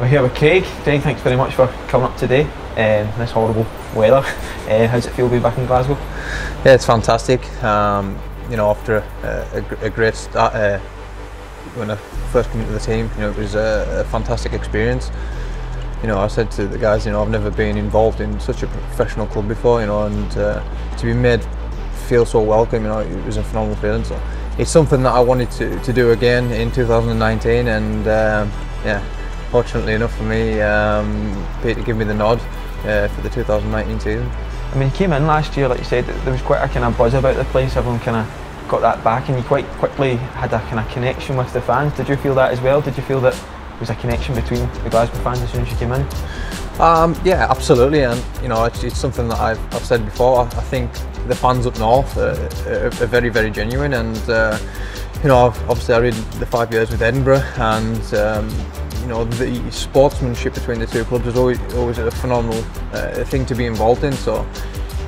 We're here with Craig. Craig, thanks very much for coming up today in this horrible weather. How's it feel being back in Glasgow? Yeah, it's fantastic. After a great start, when I first came into the team, it was a fantastic experience. I said to the guys, I've never been involved in such a professional club before, and to be made feel so welcome, it was a phenomenal feeling. So it's something that I wanted to do again in 2019, and fortunately enough for me, Peter gave me the nod for the 2019 season. I mean, you came in last year, like you said, there was quite a kind of buzz about the place. Everyone kind of got that back, and you quite quickly had a kind of connection with the fans. Did you feel that as well? Did you feel that there was a connection between the Glasgow fans as soon as you came in? Yeah, absolutely, and it's something that I've said before. I think the fans up north are very, very genuine, and obviously I read the 5 years with Edinburgh, and the sportsmanship between the two clubs is always a phenomenal thing to be involved in. So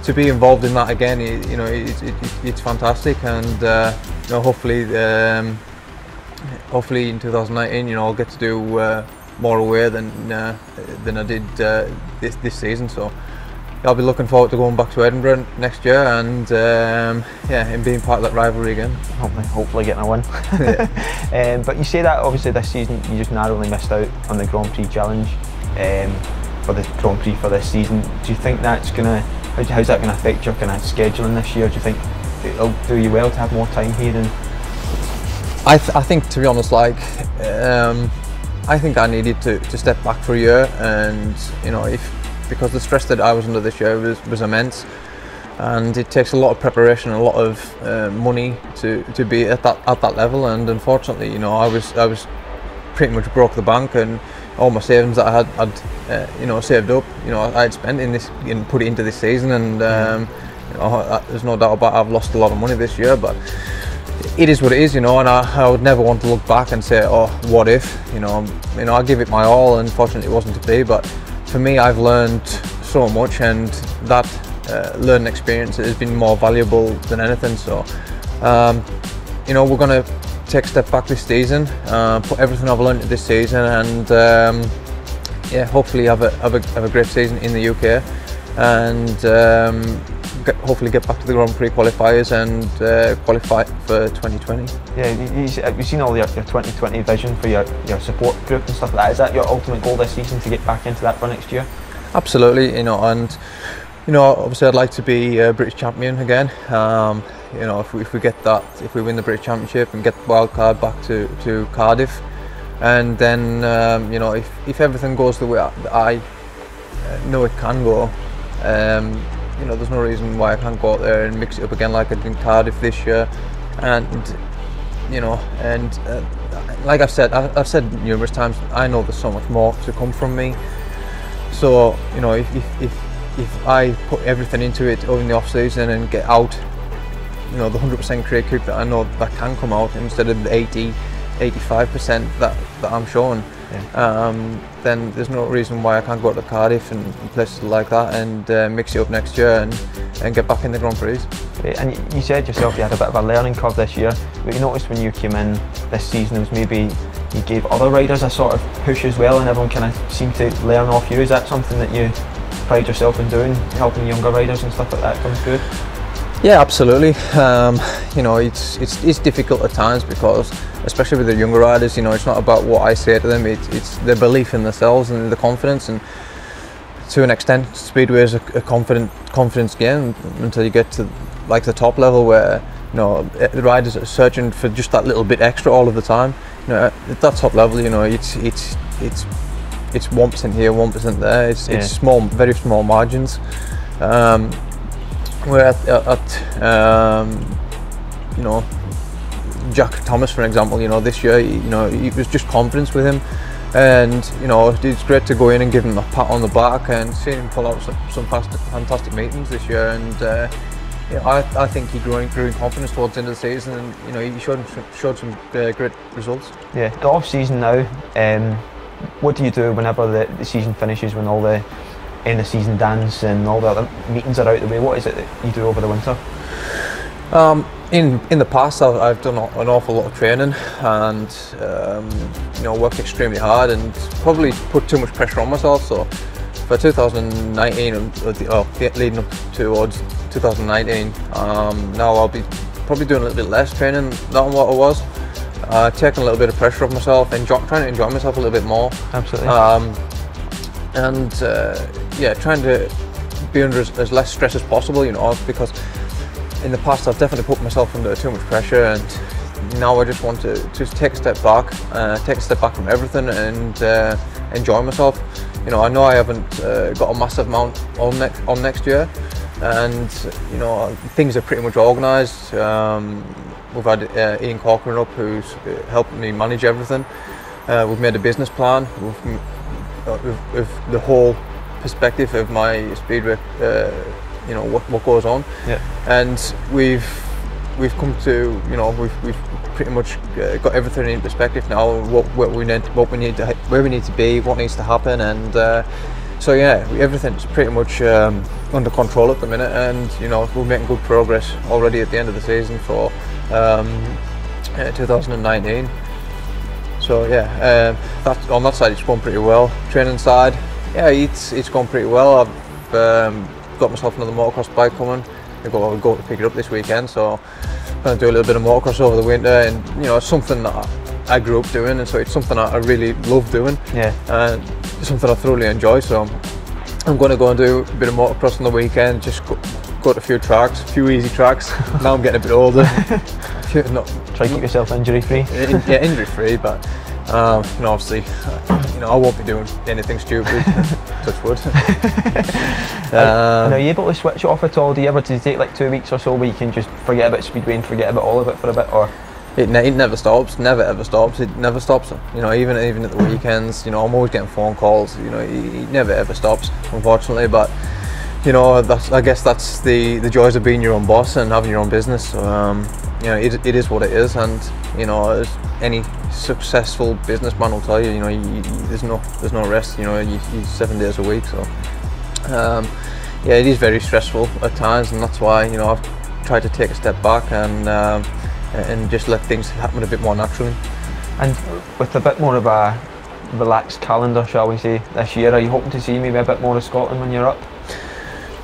to be involved in that again, it's fantastic, and hopefully in 2019, I'll get to do more away than I did this season. So I'll be looking forward to going back to Edinburgh next year, and and being part of that rivalry again. Hopefully getting a win. But you say that obviously this season you just narrowly missed out on the Grand Prix challenge for the Grand Prix for this season. Do you think that's how's that going to affect your kind of scheduling this year? Do you think it'll do you well to have more time here? And I think, to be honest, I think I needed to step back for a year, and because the stress that I was under this year was immense, and it takes a lot of preparation and a lot of money to be at that level. And unfortunately, I was pretty much broke the bank, and all my savings that I had saved up, I had spent in put it into this season, and there's no doubt about it, I've lost a lot of money this year, but it is what it is, and I would never want to look back and say, oh, what if, I give it my all, and fortunately it wasn't to be. But for me, I've learned so much, and that learning experience has been more valuable than anything. So we're going to take a step back this season, put everything I've learned this season, and hopefully have a great season in the UK, and hopefully get back to the Grand Prix qualifiers and qualify for 2020. Yeah, you've seen all your 2020 vision for your support group and stuff like that. Is that your ultimate goal this season, to get back into that for next year? Absolutely, and obviously I'd like to be a British champion again. If we get that, if we win the British Championship and get the wild card back to Cardiff, and then if everything goes the way I know it can go, there's no reason why I can't go out there and mix it up again like I did in Cardiff this year. And like I've said numerous times, I know there's so much more to come from me. So if I put everything into it over the off season and get out, the 100% Craig Cook that I know that can come out, instead of the 85% that I'm showing, then there's no reason why I can't go to Cardiff and places like that and mix it up next year and get back in the Grand Prix. And you said yourself you had a bit of a learning curve this year, but you noticed when you came in this season, it was maybe you gave other riders a sort of push as well, and everyone kind of seemed to learn off you. Is that something that you pride yourself in doing, helping younger riders and stuff like that come through? Yeah, absolutely. It's difficult at times, because especially with the younger riders, it's not about what I say to them, it's their belief in themselves and the confidence. And to an extent, Speedway is a confidence game until you get to like the top level, where the riders are searching for just that little bit extra all of the time. At that top level, it's 1% here, 1% there. It's small, very small margins. Where at Jack Thomas, for example, this year, it was just confidence with him, and it's great to go in and give him a pat on the back and see him pull out some fantastic meetings this year. And I think he grew in confidence towards the end of the season, and he showed some great results. Yeah, the off season now. What do you do whenever the season finishes, when all the end of season dance and all the other meetings are out the way? What is it that you do over the winter? In the past, I've done an awful lot of training and worked extremely hard and probably put too much pressure on myself. So for 2019 leading up towards 2019, now I'll be probably doing a little bit less training than what I was. Taking a little bit of pressure off myself, trying to enjoy myself a little bit more. Absolutely. Trying to be under as less stress as possible, because in the past I've definitely put myself under too much pressure, and now I just want to just take a step back from everything and enjoy myself. I know I haven't got a massive amount on next year, and things are pretty much organised. We've had Ian Corcoran up, who's helping me manage everything. We've made a business plan with the whole perspective of my speedway, what goes on. Yeah. And we've come to, we've pretty much got everything in perspective now. Where we need to be, what needs to happen, and so yeah, everything's pretty much under control at the minute, and we're making good progress already at the end of the season for 2019. So yeah, on that side it's going pretty well. Training side, yeah, it's gone pretty well. I've got myself another motocross bike coming. I'll go to pick it up this weekend, so I'm going to do a little bit of motocross over the winter, and it's something that I grew up doing, and so it's something I really love doing. Yeah. And it's something I thoroughly enjoy. So I'm going to go and do a bit of motocross on the weekend. Just go to a few easy tracks. Now I'm getting a bit older. Try to keep yourself injury free. Yeah, injury free, but obviously, I won't be doing anything stupid. Touch wood. Are you able to switch it off at all? Do you take like 2 weeks or so where you can just forget about speedway and forget about all of it for a bit, or? It never stops. Never ever stops. It never stops. Even at the weekends. I'm always getting phone calls. It never ever stops, unfortunately. But I guess that's the joys of being your own boss and having your own business. So, it is what it is, and as any successful businessman will tell you, there's no rest. You 7 days a week. So yeah, it is very stressful at times, and that's why I've tried to take a step back and just let things happen a bit more naturally. And with a bit more of a relaxed calendar, shall we say, this year, are you hoping to see maybe a bit more of Scotland when you're up?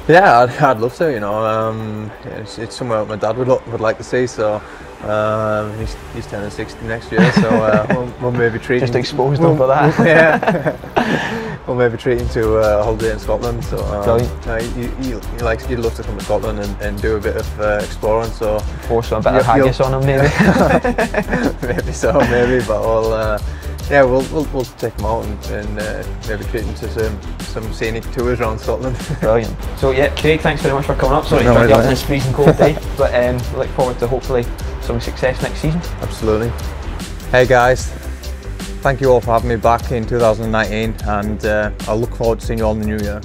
Yeah, I'd love to. It's somewhere my dad would like to see. So he's turning 60 next year, so we'll maybe treat just expose them for that. Yeah, we'll maybe treat him to a holiday in Scotland. So he'd love to come to Scotland and do a bit of exploring. So force a bit of haggis on him, maybe. maybe, but we'll take him out and maybe treat him to some scenic tours around Scotland. Brilliant. So yeah, Craig, thanks very much for coming up. Sorry to drag you up on this freezing cold day, but look forward to hopefully some success next season. Absolutely. Hey guys, thank you all for having me back in 2019, and I look forward to seeing you all in the new year.